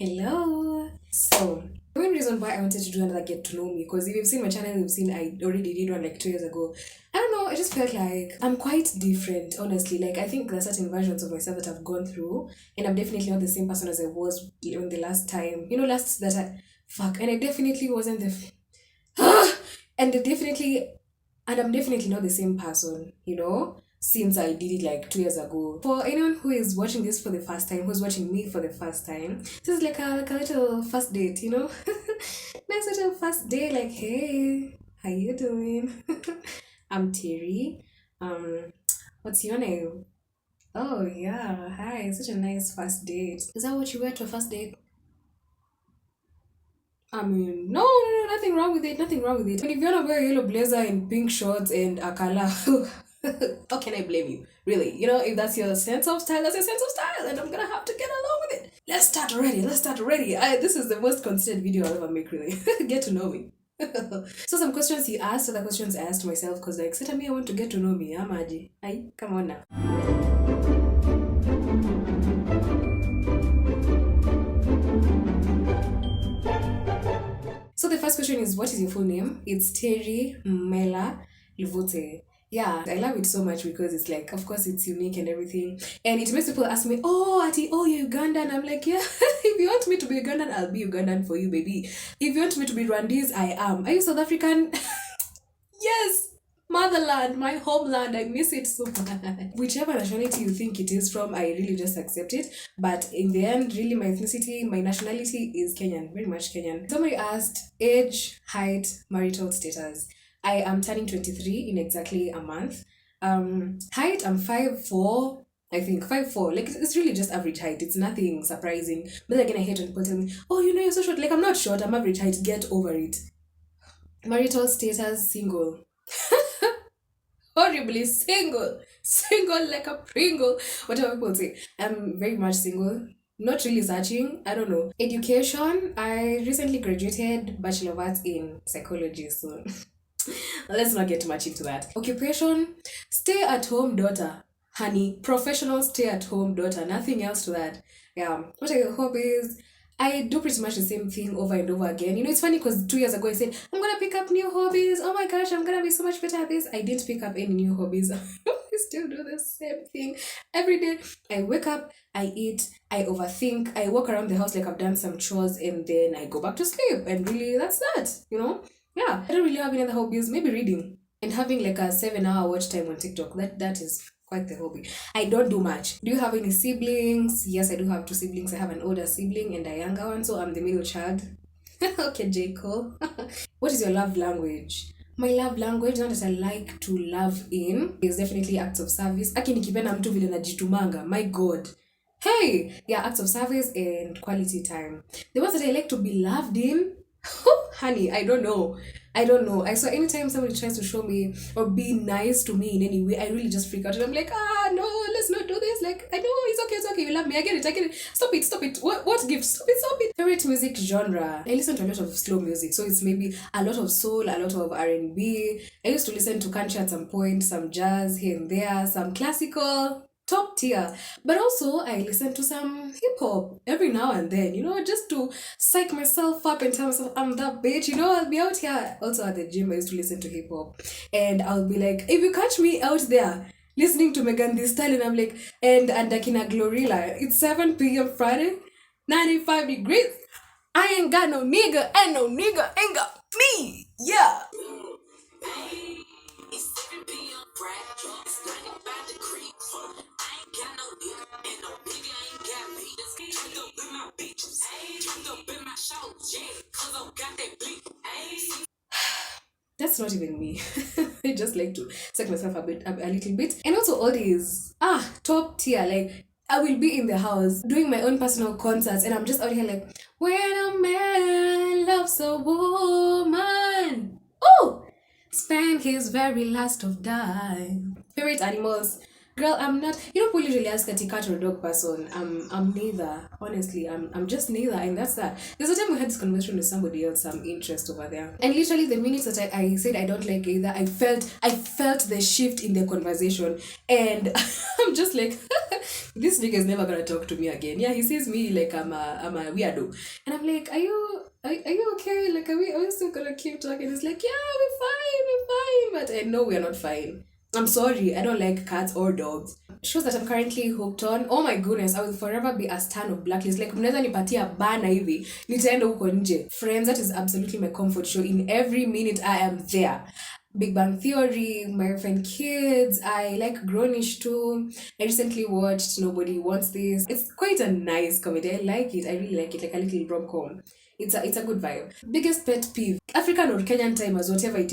Hello. So, the main reason why I wanted to do another get to know me, because if you've seen my channel, you've seen I already did one like 2 years ago. I don't know, I just felt like I'm quite different, honestly. Like, I think there are certain versions of myself that I've gone through, and I'm definitely not the same person as I was on the last time. Last that I. Fuck. And I definitely wasn't and I definitely. And I'm definitely not the same person, since I did it like 2 years ago. For anyone who is watching this for the first time, who's watching me for the first time, this is like a little first date, Nice little first date, like, hey, how you doing? I'm Terry. Um, what's your name? Oh yeah, hi, such a nice first date. Is that what you wear to a first date? I mean, no, nothing wrong with it, nothing wrong with it. I mean, if you wanna wear a yellow blazer and pink shorts and a color, how can I blame you? Really, if that's your sense of style, that's your sense of style, and I'm gonna have to get along with it. Let's start already. Let's start already. This is the most considered video I'll ever make. Really, get to know me. So some questions he asked, other questions I asked myself, because like, set me, I want to get to know me. I'm Aji. Aye, come on now. So the first question is, what is your full name? It's Terry Mela Livote. Yeah, I love it so much because it's like, of course, it's unique and everything. And it makes people ask me, oh, Ati, oh, you're Ugandan. I'm like, yeah, if you want me to be Ugandan, I'll be Ugandan for you, baby. If you want me to be Rwandese, I am. Are you South African? Yes! Motherland, my homeland, I miss it so much. Whichever nationality you think it is from, I really just accept it. But in the end, really my ethnicity, my nationality is Kenyan, very much Kenyan. Somebody asked age, height, marital status. I am turning 23 in exactly a month. Height, I'm 5'4". I think 5'4". Like it's really just average height. It's nothing surprising. But then again, I hate when people tell me, oh, you're so short. Like I'm not short, I'm average height. Get over it. Marital status, single. Horribly single like a Pringle, whatever people say. I'm very much single, not really searching. I don't know. Education, I recently graduated Bachelor of Arts in Psychology, so let's not get too much into that. Occupation, stay at home daughter. Honey, professional stay at home daughter, nothing else to that. Yeah. What are your hobbies? I do pretty much the same thing over and over again. It's funny because 2 years ago I said, I'm gonna pick up new hobbies. Oh my gosh, I'm gonna be so much better at this. I didn't pick up any new hobbies. I still do the same thing every day. I wake up, I eat, I overthink, I walk around the house like I've done some chores, and then I go back to sleep. And really, that's that. Yeah, I don't really have any other hobbies. Maybe reading and having like a 7 hour watch time on TikTok. That is quite the hobby. I don't do much. Do you have any siblings? Yes, I do have two siblings. I have an older sibling and a younger one, so I'm the middle child. Okay, J. Cole. What is your love language? My love language, not that I like to love in, is definitely acts of service. Aki nikipenda mtu vile najitumanga. My God. Hey! Yeah, acts of service and quality time. The ones that I like to be loved in, honey, I don't know. I saw anytime somebody tries to show me or be nice to me in any way, I really just freak out and I'm like, no, let's not do this. Like, I know it's okay, you love me, I get it. Stop it. What gift? Stop it. Favorite music genre. I listen to a lot of slow music, so it's maybe a lot of soul, a lot of R&B. I used to listen to country at some point, some jazz here and there, some classical. Top tier. But also, I listen to some hip hop every now and then, just to psych myself up and tell myself I'm that bitch. I'll be out here. Also at the gym, I used to listen to hip hop. And I'll be like, if you catch me out there listening to Megan Thee Stallion, I'm like, and Akina Glorilla, it's 7 p.m. Friday, 95 degrees. I ain't got no nigga, and no nigga ain't got me. Yeah. That's not even me. I just like to suck myself a little bit. And also all these top tier. Like I will be in the house doing my own personal concerts, and I'm just out here like, when a man loves a woman, oh, spend his very last of dime. Favorite animals. Girl, I'm not. You don't really ask a cat or a dog person. I'm neither. Honestly, I'm just neither, and that's that. There's a time we had this conversation with somebody else, some interest over there, and literally the minute that I said I don't like either, I felt the shift in the conversation, and I'm just like, This nigga is never gonna talk to me again. Yeah, he sees me like I'm a weirdo. And I'm like, are you okay? Like, are we still gonna keep talking? He's like, yeah, we're fine. But I know we're not fine. I'm sorry, I don't like cats or dogs. Shows that I'm currently hooked on. Oh my goodness, I will forever be a stan of Blacklist. Like, mnaweza nipatia bana hivi, nitaenda huko nje. Friends, that is absolutely my comfort show. In every minute, I am there. Big Bang Theory, My Friend Kids, I like Grownish too. I recently watched Nobody Wants This. It's quite a nice comedy. I like it. I really like it. Like a little rom-com. It's a good vibe. Biggest pet peeve. African or Kenyan timers, whatever it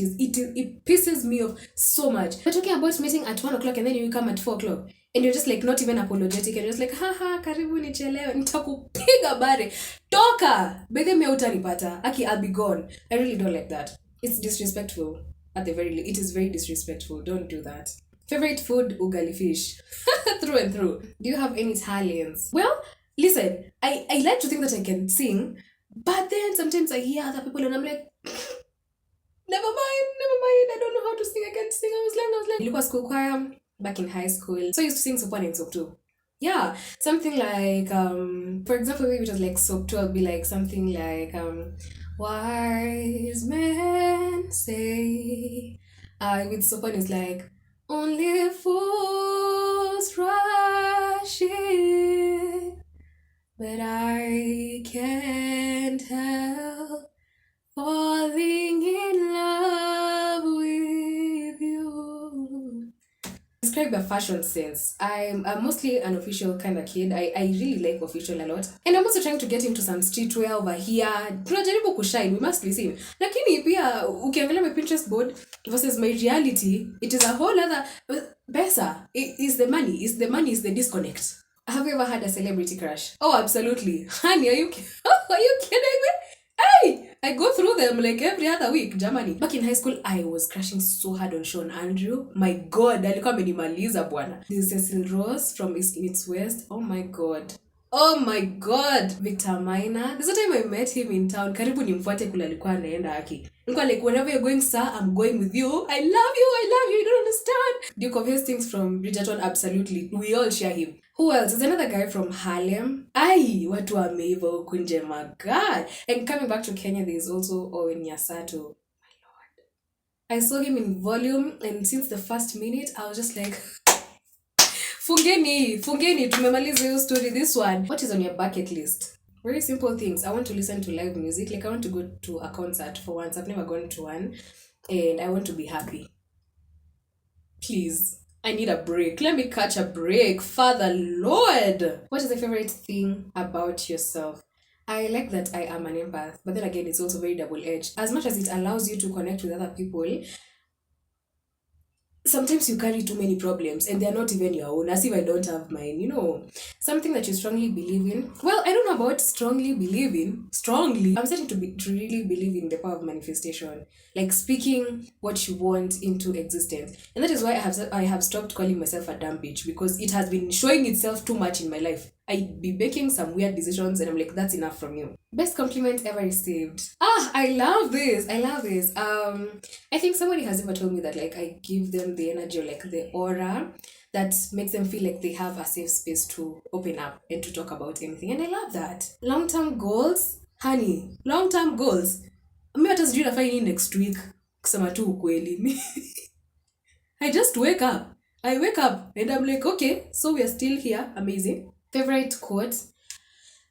pisses me off so much. We're talking about meeting at 1 o'clock and then you come at 4 o'clock. And you're just like not even apologetic. And you're just like, haha, karibu nichelewe. Nitakupiga bare. Toka! Bede me utanipata. Aki, I'll be gone. I really don't like that. It's disrespectful. At the very least, it is very disrespectful. Don't do that. Favorite food, ugali fish. Through and through. Do you have any talents? Well, listen, I like to think that I can sing, but then sometimes I hear other people and I'm like, never mind, I don't know how to sing, I can't sing. I was like, Nilikuwa school choir back in high school. So I used to sing soap 1 and soap 2. Yeah, something like, for example, maybe it was like soap 2, I'll be like something like, wise men say, with soap 1 is like, only fools rush in, but I can't help falling in love with you. Describe your fashion sense. I'm mostly an official kind of kid. I really like official a lot. And I'm also trying to get into some streetwear over here. Tunajaribu kushine, we must be seen. Lakini pia, ukiangalia my Pinterest board versus my reality, it is a whole other... Pesa. It's the money. It's the disconnect. Have you ever had a celebrity crush? Oh, absolutely. Honey, are you kidding me? Hey! I go through them like every other week, Germany. Back in high school, I was crushing so hard on Sean Andrew. My God, alikuwa amenimaliza bwana. This is Cecil Rose from East Meets West. Oh my God. Victor Minor. There's a time I met him in town. Karibu nimfuate kule alikuwa anaenda haki. Nilikuwa like, wherever you're going, sir, I'm going with you. I love you, you don't understand. Duke of Hastings from Bridgerton, absolutely. We all share him. Who else? There's another guy from Harlem. Ai, watu wameiva huku nje, my God. And coming back to Kenya, there's also Owen Yasato. My Lord. I saw him in Volume, and since the first minute, I was just like... Fungeni, tumemaliza hiyo story, this one. What is on your bucket list? Very simple things. I want to listen to live music. Like, I want to go to a concert for once. I've never gone to one. And I want to be happy. Please. I need a break. Let me catch a break. Father Lord. What is the favorite thing about yourself? I like that I am an empath. But then again, it's also very double-edged. As much as it allows you to connect with other people, sometimes you carry too many problems and they're not even your own, as if I don't have mine, something that you strongly believe in. Well, I don't know about strongly. I'm starting to really believe in the power of manifestation, like speaking what you want into existence. And that is why I have stopped calling myself a dumb bitch, because it has been showing itself too much in my life. I'd be making some weird decisions and I'm like, that's enough from you. Best compliment ever received. I love this. I think somebody has ever told me that like I give them the energy or like the aura that makes them feel like they have a safe space to open up and to talk about anything. And I love that. Long-term goals. Honey, long-term goals. Mimi hata sijui nafanya nini next week. Kusema tu ukweli. I just wake up. I wake up and I'm like, okay, so we are still here. Amazing. Favorite quote?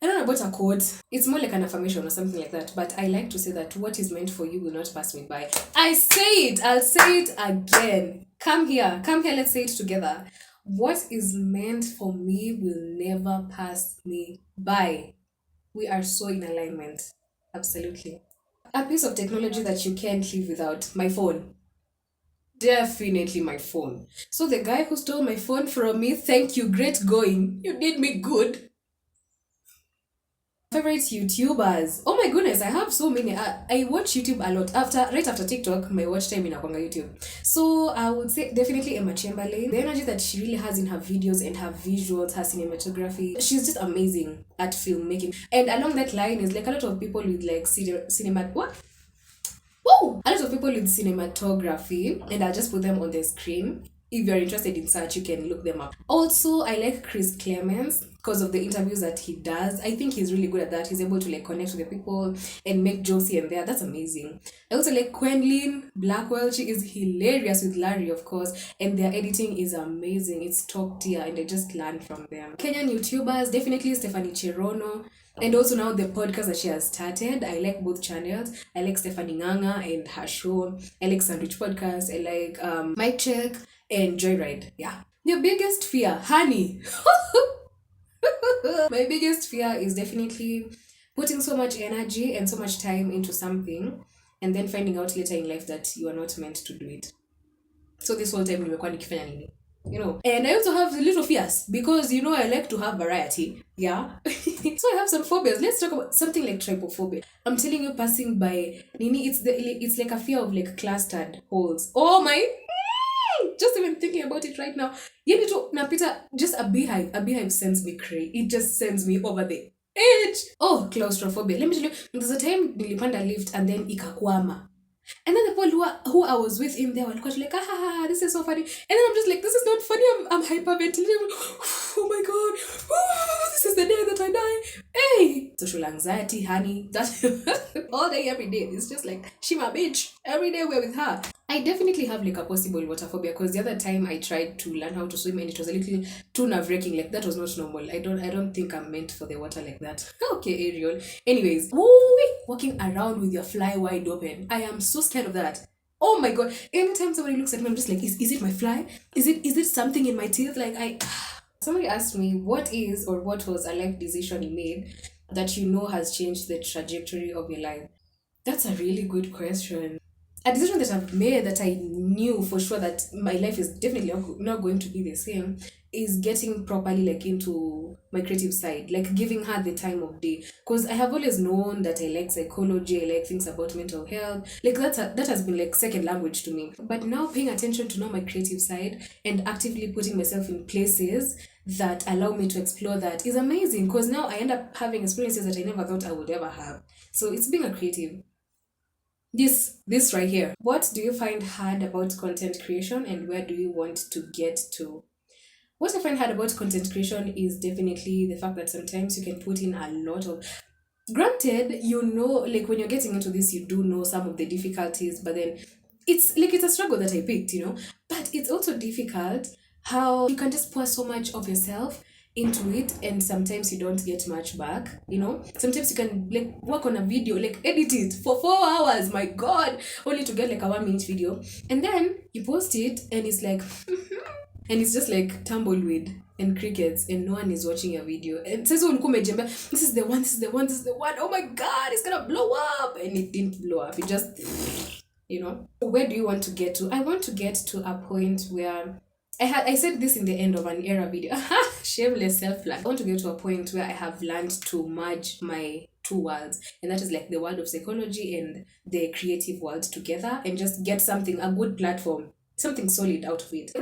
I don't know about a quote. It's more like an affirmation or something like that. But I like to say that what is meant for you will not pass me by. I say it. I'll say it again. Come here. Let's say it together. What is meant for me will never pass me by. We are so in alignment. Absolutely. A piece of technology that you can't live without. My phone. Definitely my phone. So the guy who stole my phone from me, thank you, great going. You did me good. Favorite YouTubers. Oh my goodness, I have so many. I watch YouTube a lot. Right after TikTok, my watch time inakwanga YouTube. So I would say definitely Emma Chamberlain. The energy that she really has in her videos and her visuals, her cinematography. She's just amazing at filmmaking. And along that line is like a lot of people with like a lot of people with cinematography, and I'll just put them on the screen. If you're interested in such, you can look them up. Also, I like Chris Clemens because of the interviews that he does. I think he's really good at that. He's able to like connect with the people and make jokes here and there. That's amazing. I also like Quenlin Blackwell. She is hilarious with Larry, of course, and their editing is amazing. It's top tier, and I just learned from them. Kenyan YouTubers, definitely Stephanie Cherono. And also now the podcast that she has started. I like both channels. I like Stephanie Nganga and her show. I like Sandwich Podcast. I like Mic Check and Joyride. Yeah. Your biggest fear, honey. My biggest fear is definitely putting so much energy and so much time into something and then finding out later in life that you are not meant to do it. So this whole time nimekuwa nikifanya nini? You know, and I also have little fears because you know I like to have variety. Yeah. So I have some phobias. Let's talk about something like trypophobia. I'm telling you, passing by Nini, it's like a fear of like clustered holes. Oh my, just even thinking about it right now. You need to napita just a beehive. A beehive sends me crazy. It just sends me over the edge. Oh, claustrophobia. Let me tell you, there's a time nilipanda lift and then ikakwama. And then the people who I was with in there were like, this is so funny. And then I'm just like, this is not funny. I'm hyperventilating. Oh my god. Oh, this is the day that I die. Hey, social anxiety, honey. That's all day, every day. It's just like, she my bitch. Every day we're with her. I definitely have like a possible water phobia because the other time I tried to learn how to swim and it was a little too nerve-wracking. Like that was not normal. I don't think I'm meant for the water like that. Okay, Ariel. Anyways, walking around with your fly wide open. I am so scared of that. Oh my god. Anytime somebody looks at me, I'm just like, is it my fly? Is it something in my teeth? Like somebody asked me what is or what was a life decision you made that you know has changed the trajectory of your life. That's a really good question. A decision that I've made that I knew for sure that my life is definitely not going to be the same is getting properly like into my creative side, like giving her the time of day. Because I have always known that I like psychology, I like things about mental health. Like that has been like second language to me. But now paying attention to know my creative side and actively putting myself in places that allow me to explore that is amazing. Because now I end up having experiences that I never thought I would ever have. So it's being a creative. This right here. What do you find hard about content creation and where do you want to get to? What I find hard about content creation is definitely the fact that sometimes you can put in a lot of, granted, you know, like when you're getting into this, you do know some of the difficulties, but then it's a struggle that I picked, you know. But it's also difficult how you can just pour so much of yourself into it and sometimes you don't get much back, you know. Sometimes you can like work on a video, like edit it for 4 hours, my god, only to get like a 1 minute video, and then you post it and it's like and it's just like tumbleweed and crickets and no one is watching your video and says this is the one, oh my god, it's gonna blow up, and it didn't blow up, it just, you know. Where do you want to get to? I want to get to a point where I said this in the end of an era video. Shameless self-plug. I want to get to a point where I have learned to merge my two worlds, and that is like the world of psychology and the creative world together, and just get something, a good platform, something solid out of it.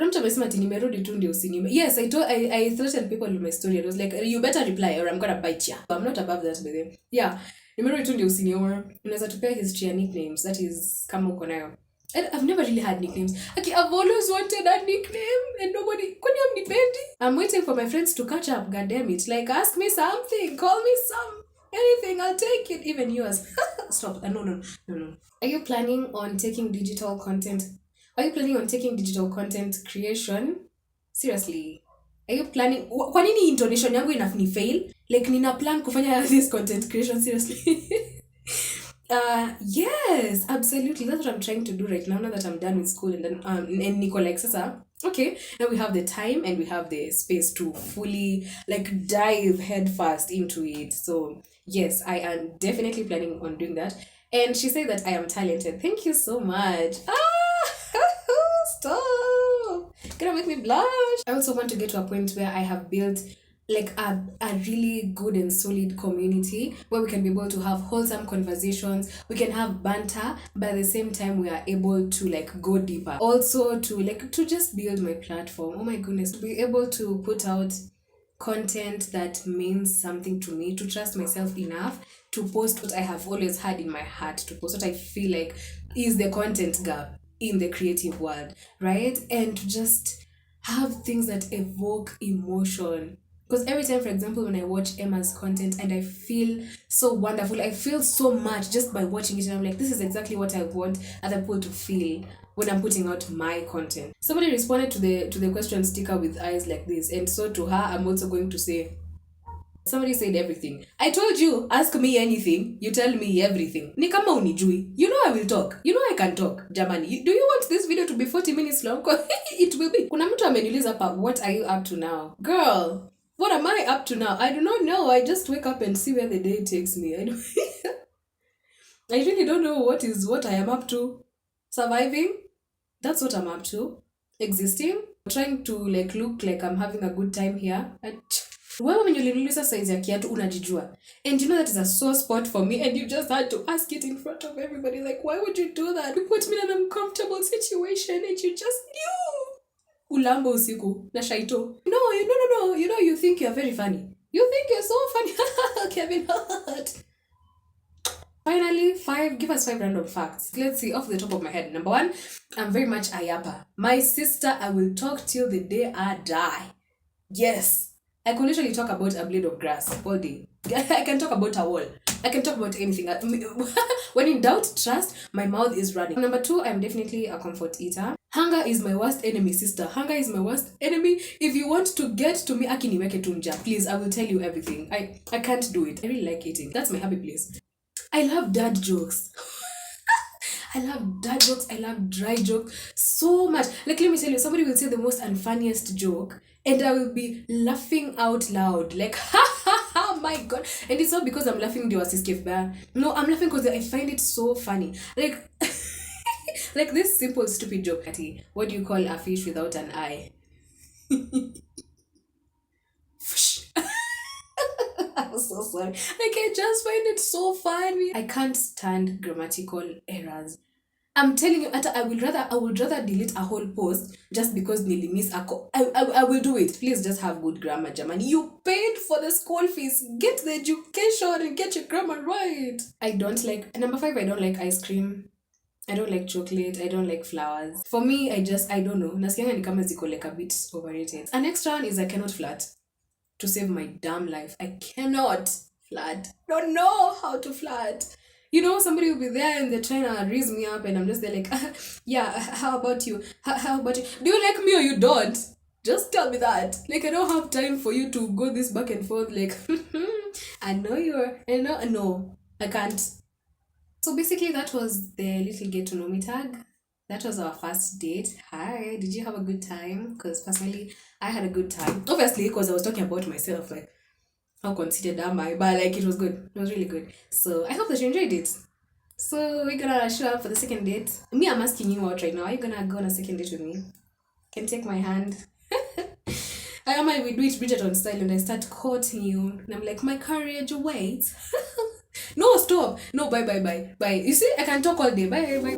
Yes, I threatened people with my story. I was like, you better reply or I'm gonna bite ya. I'm not above that, by the way. Yeah. Nimerudi tu ndio usinione. Unaweza tupea history ya nicknames. That is kama uko nayo. I've never really had nicknames. Okay, I've always wanted a nickname and nobody could have nicknamed. I'm waiting for my friends to catch up, god damn it. Like, ask me something, call me anything, I'll take it, even yours. Stop. No. Are you planning on taking digital content? Are you planning on taking digital content creation? Seriously. Are you planning? Kwa nini intonation yangu ni fail? Like, nina plan kufanya this content creation, seriously. Yes, absolutely. That's what I'm trying to do right now that I'm done with school and then and Nico like Sasa. Okay, now we have the time and we have the space to fully like dive headfirst into it. So yes, I am definitely planning on doing that. And she said that I am talented. Thank you so much. Stop. Gonna make me blush. I also want to get to a point where I have built like a really good and solid community where we can be able to have wholesome conversations, we can have banter, but at the same time we are able to like go deeper, also to just build my platform. Oh my goodness, to be able to put out content that means something to me, to trust myself enough to post what I have always had in my heart to post, what I feel like is the content gap in the creative world, right? And to just have things that evoke emotion. Because every time, for example, when I watch Emma's content and I feel so wonderful, I feel so much just by watching it, and I'm like, this is exactly what I want other people to feel when I'm putting out my content. Somebody responded to the question sticker with eyes like this, and so to her, I'm also going to say, somebody said everything. I told you, ask me anything, you tell me everything. Ni kama unijui. You know I will talk. You know I can talk. Jamani, do you want this video to be 40 minutes long? It will be. Kuna mtu ameniuliza hapa, what are you up to now? Girl, what am I up to now? I do not know. I just wake up and see where the day takes me. I really don't know what I am up to. Surviving. That's what I'm up to. Existing. Trying to like look like I'm having a good time here. Wewe when uliniuliza size ya kiatu unajijua, and you know that is a sore spot for me, and you just had to ask it in front of everybody. Like, why would you do that? You put me in an uncomfortable situation and you just knew. Ulambo usiku na shaito. No. You know, you think you're very funny. You think you're so funny. Kevin Hart. Finally, give us 5 random facts. Let's see, off the top of my head. Number 1, I'm very much Ayapa. My sister, I will talk till the day I die. Yes. I can literally talk about a blade of grass all day. I can talk about a wall. I can talk about anything. When in doubt, trust, my mouth is running. Number 2, I'm definitely a comfort eater. Hunger is my worst enemy, sister. Hunger is my worst enemy. If you want to get to me, akiniweke tunja. Please, I will tell you everything. I can't do it. I really like eating. That's my happy place. I love dad jokes. I love dad jokes. I love dry jokes so much. Like, let me tell you, somebody will say the most unfunniest joke, and I will be laughing out loud. Like, my God. And it's not because I'm laughing to assist bear. No, I'm laughing because I find it so funny. Like, like this simple stupid joke. What do you call a fish without an eye? I'm so sorry. Like, I just find it so funny. I can't stand grammatical errors. I'm telling you, I would rather delete a whole post just because Nili miss a I will do it. Please just have good grammar, Germany. You paid for the school fees. Get the education and get your grammar right. I don't like, number 5, I don't like ice cream. I don't like chocolate. I don't like flowers. For me, I don't know. Nasikianga ni kama ziko like a bit overrated. An extra one is I cannot flirt. To save my damn life, I cannot flirt. Don't know how to flirt. You know, somebody will be there and they're trying to raise me up, and I'm just there like, yeah, how about you? How about you? Do you like me or you don't? Just tell me that. Like, I don't have time for you to go this back and forth. Like, no, I can't. So basically, that was the little get to know me tag. That was our first date. Hi, did you have a good time? Because personally, I had a good time. Obviously, because I was talking about myself, like, how conceited am I? But like, it was good. It was really good. So I hope that you enjoyed it. So we're gonna show up for the second date. Me, I'm asking you out right now. Are you gonna go on a second date with me? Can take my hand. I am we do it Bridgerton style, and I start courting you. And I'm like, my courage waits. No, stop. No, bye. You see, I can talk all day. Bye.